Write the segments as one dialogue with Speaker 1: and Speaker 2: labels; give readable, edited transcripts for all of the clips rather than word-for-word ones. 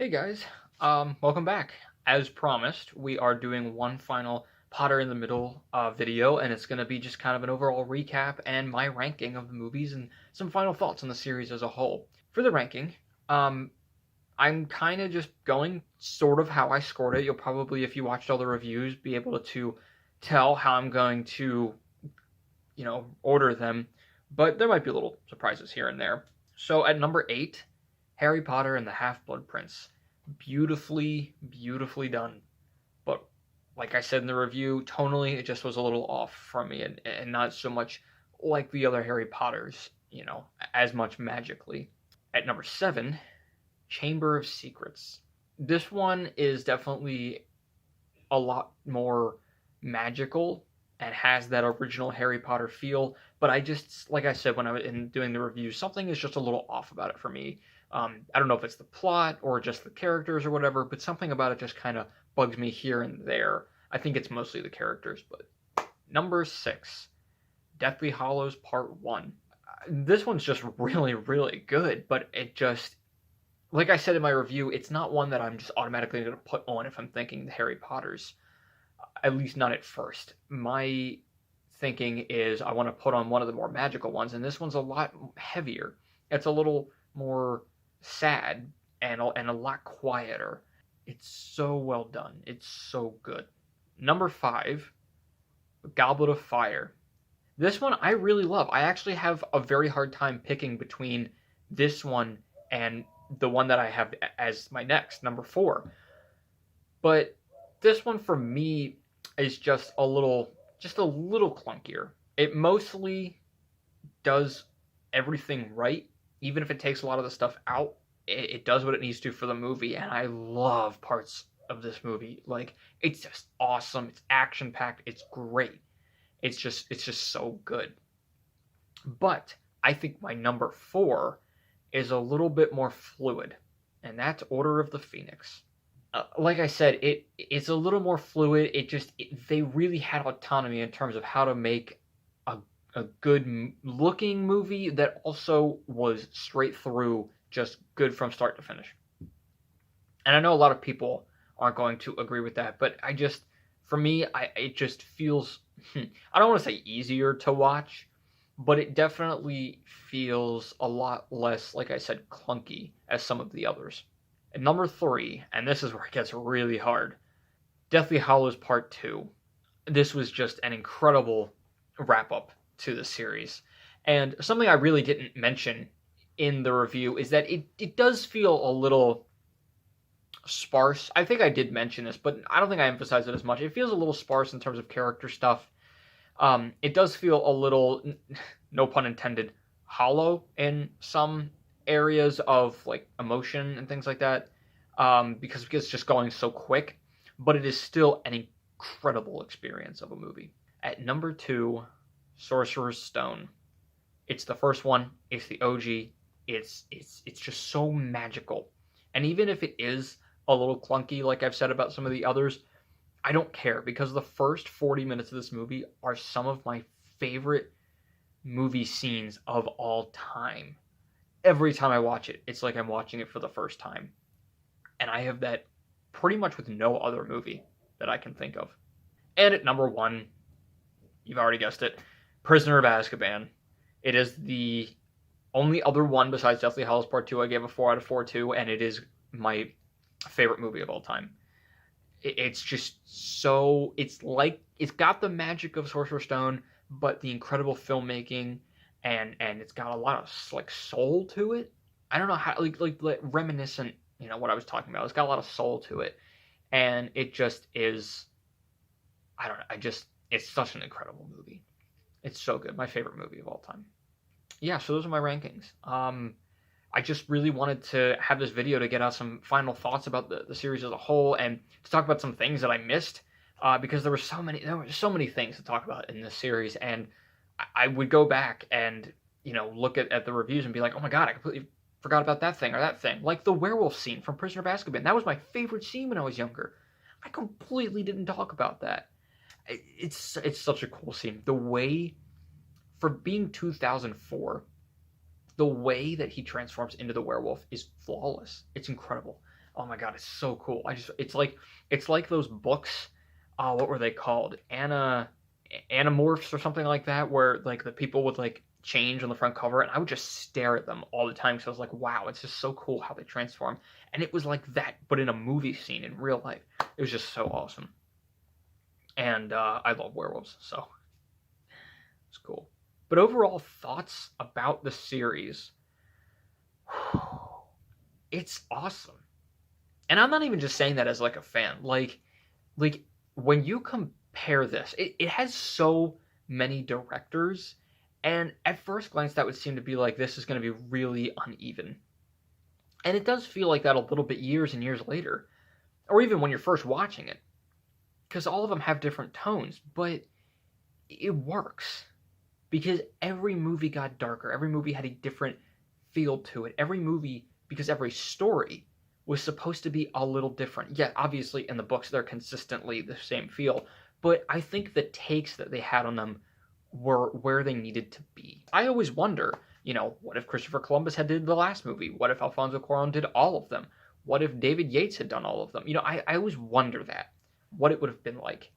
Speaker 1: Hey guys, welcome back. As promised, we are doing one final Potter in the Middle video, and it's going to be just kind of an overall recap and my ranking of the movies and some final thoughts on the series as a whole. For the ranking, I'm kind of just going sort of how I scored it. You'll probably, if you watched all the reviews, be able to tell how I'm going to, order them, but there might be little surprises here and there. So at number 8, Harry Potter and the Half-Blood Prince. Beautifully, beautifully done. But like I said in the review, tonally it just was a little off from me and not so much like the other Harry Potters, as much magically. At number 7, Chamber of Secrets. This one is definitely a lot more magical and has that original Harry Potter feel, but I just, like I said when I was in doing the review, something is just a little off about it for me. I don't know if it's the plot or just the characters or whatever, but something about it just kind of bugs me here and there. I think it's mostly the characters, but number 6, Deathly Hallows Part 1. This one's just really, really good, but it just, like I said in my review, it's not one that I'm just automatically going to put on if I'm thinking the Harry Potters. At least not at first. My thinking is I want to put on one of the more magical ones, and this one's a lot heavier. It's a little more sad and a lot quieter. It's so well done. It's so good. Number 5, Goblet of Fire. This one I really love. I actually have a very hard time picking between this one and the one that I have as my next, number 4. But this one for me is just a little clunkier. It mostly does everything right, even if it takes a lot of the stuff out. It does what it needs to for the movie, and I love parts of this movie. Like, it's just awesome. It's action packed. It's great. It's just so good. But I think my number 4 is a little bit more fluid, and that's Order of the Phoenix. Like I said, it's a little more fluid. They really had autonomy in terms of how to make a good looking movie that also was straight through just good from start to finish. And I know a lot of people aren't going to agree with that, but for me, it just feels, I don't want to say easier to watch, but it definitely feels a lot less, like I said, clunky as some of the others. And number 3, and this is where it gets really hard, Deathly Hallows Part 2. This was just an incredible wrap-up to the series. And something I really didn't mention in the review is that it does feel a little sparse. I think I did mention this, but I don't think I emphasized it as much. It feels a little sparse in terms of character stuff. It does feel a little, no pun intended, hollow in some areas of like emotion and things like that, because it's just going so quick, but it is still an incredible experience of a movie. At number 2, Sorcerer's Stone. It's the first one. It's the OG. It's just so magical, and even if it is a little clunky, like I've said about some of the others, I don't care, because the first 40 minutes of this movie are some of my favorite movie scenes of all time. Every time I watch it, it's like I'm watching it for the first time. And I have that pretty much with no other movie that I can think of. And at number 1, you've already guessed it, Prisoner of Azkaban. It is the only other one besides Deathly Hallows Part 2 I gave a 4 out of 4 to, and it is my favorite movie of all time. It's just so, it's got the magic of Sorcerer's Stone, but the incredible filmmaking, and it's got a lot of like soul to it. I don't know how, like reminiscent, what I was talking about. It's got a lot of soul to it, and it just is. I don't know. It's such an incredible movie. It's so good. My favorite movie of all time. Yeah, so those are my rankings. I just really wanted to have this video to get out some final thoughts about the series as a whole, and to talk about some things that I missed, because there were so many things to talk about in this series, and I would go back and look at the reviews and be like, oh my god, I completely forgot about that thing or that thing, like the werewolf scene from Prisoner of Azkaban. That was my favorite scene when I was younger. I completely didn't talk about that. It's such a cool scene. The way, for being 2004, the way that he transforms into the werewolf is flawless. It's incredible. Oh my god, it's so cool. It's like those books. What were they called? Animorphs or something like that, where like the people would like change on the front cover, and I would just stare at them all the time because I was like, wow, it's just so cool how they transform. And it was like that, but in a movie scene in real life. It was just so awesome. And I love werewolves, so it's cool. But overall thoughts about the series, it's awesome. And I'm not even just saying that as like a fan. Like when you compare this, it has so many directors, and at first glance that would seem to be like this is going to be really uneven. And it does feel like that a little bit years and years later, or even when you're first watching it, because all of them have different tones, but it works because every movie got darker. Every movie had a different feel to it. Every movie, because every story was supposed to be a little different. Yeah, obviously in the books they're consistently the same feel, but I think the takes that they had on them were where they needed to be. I always wonder, what if Christopher Columbus had did the last movie? What if Alfonso Cuarón did all of them? What if David Yates had done all of them? I always wonder that, what it would have been like.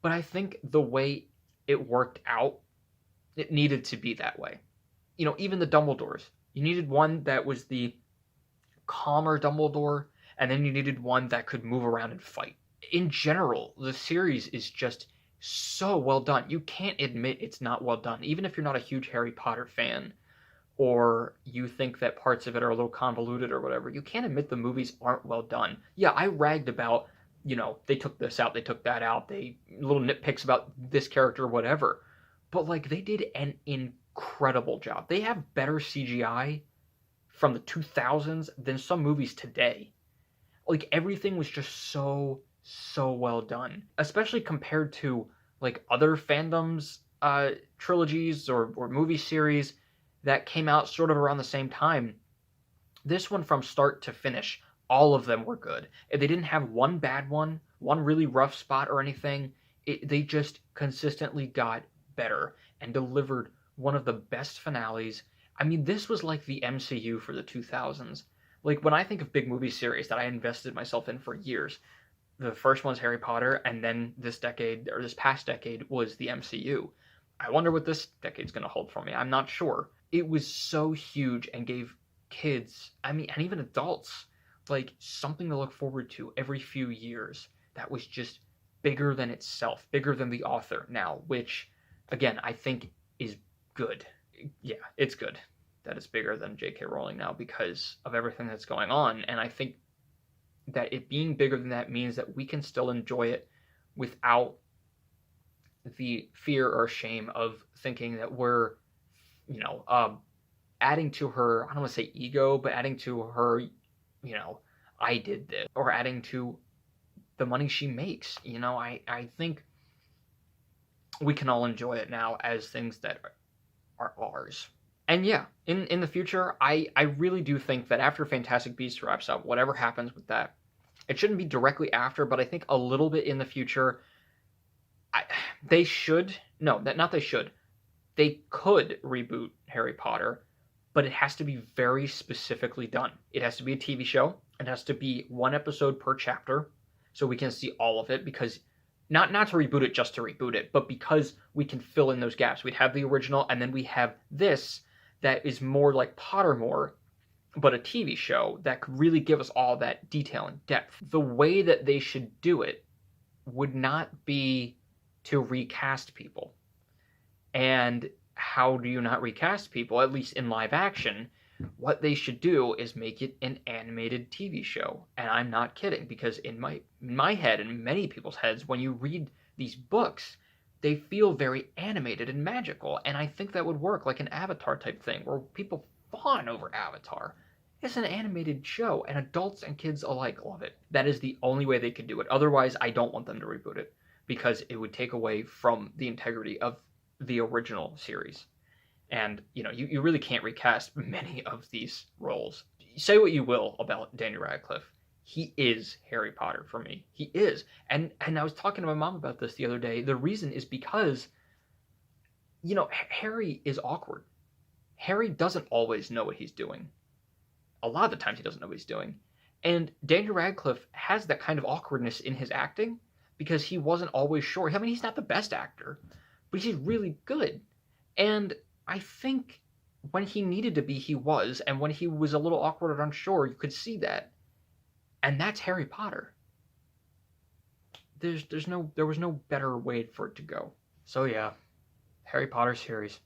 Speaker 1: But I think the way it worked out, it needed to be that way. Even the Dumbledores. You needed one that was the calmer Dumbledore, and then you needed one that could move around and fight. In general, the series is just so well done. You can't admit it's not well done. Even if you're not a huge Harry Potter fan, or you think that parts of it are a little convoluted or whatever, you can't admit the movies aren't well done. Yeah, I ragged about, they took this out, they took that out, they little nitpicks about this character, whatever. But like they did an incredible job. They have better CGI from the 2000s than some movies today. Like everything was just so well done, especially compared to like other fandoms trilogies or movie series that came out sort of around the same time. This one, from start to finish, all of them were good. They didn't have one bad one really rough spot or anything. They just consistently got better and delivered one of the best finales. I mean, this was like the MCU for the 2000s. Like, when I think of big movie series that I invested myself in for years, the first one's Harry Potter, and then this past decade was the MCU. I wonder what this decade's going to hold for me. I'm not sure. It was so huge and gave kids, I mean, and even adults, like something to look forward to every few years that was just bigger than itself, bigger than the author now, which, again, I think is good. Yeah, it's good that it's bigger than J.K. Rowling now because of everything that's going on, and I think that it being bigger than that means that we can still enjoy it without the fear or shame of thinking that we're, adding to her, I don't want to say ego, but adding to her, I did this, or adding to the money she makes. I think we can all enjoy it now as things that are ours. And yeah, in the future, I really do think that after Fantastic Beasts wraps up, whatever happens with that, it shouldn't be directly after, but I think a little bit in the future, they should, no, not they should, they could reboot Harry Potter, but it has to be very specifically done. It has to be a TV show. It has to be one episode per chapter, so we can see all of it, because not to reboot it just to reboot it, but because we can fill in those gaps. We'd have the original, and then we have this that is more like Pottermore, but a TV show that could really give us all that detail and depth. The way that they should do it would not be to recast people. And how do you not recast people, at least in live action? What they should do is make it an animated TV show. And I'm not kidding, because in my head, and many people's heads, when you read these books, they feel very animated and magical. And I think that would work like an Avatar type thing, where people fawn over Avatar. It's an animated show, and adults and kids alike love it. That is the only way they could do it. Otherwise, I don't want them to reboot it, because it would take away from the integrity of the original series. And, you really can't recast many of these roles. Say what you will about Daniel Radcliffe. He is Harry Potter for me. He is. And I was talking to my mom about this the other day. The reason is because, Harry is awkward. Harry doesn't always know what he's doing. A lot of the times he doesn't know what he's doing. And Daniel Radcliffe has that kind of awkwardness in his acting because he wasn't always sure. I mean, he's not the best actor, but he's really good. And I think when he needed to be, he was. And when he was a little awkward or unsure, you could see that. And that's Harry Potter. There was no better way for it to go. So yeah, Harry Potter series.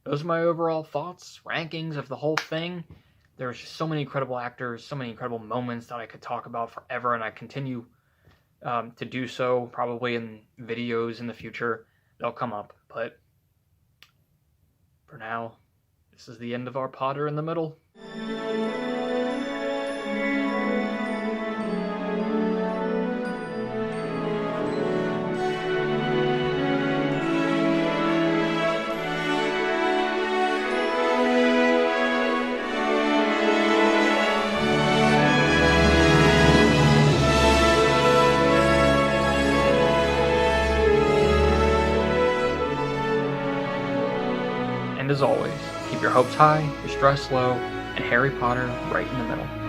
Speaker 1: Those are my overall thoughts, rankings of the whole thing. There's just so many incredible actors, so many incredible moments that I could talk about forever, and I continue to do so probably in videos in the future. They'll come up, but for now, this is the end of our Potter in the Middle. And as always, keep your hopes high, your stress low, and Harry Potter right in the middle.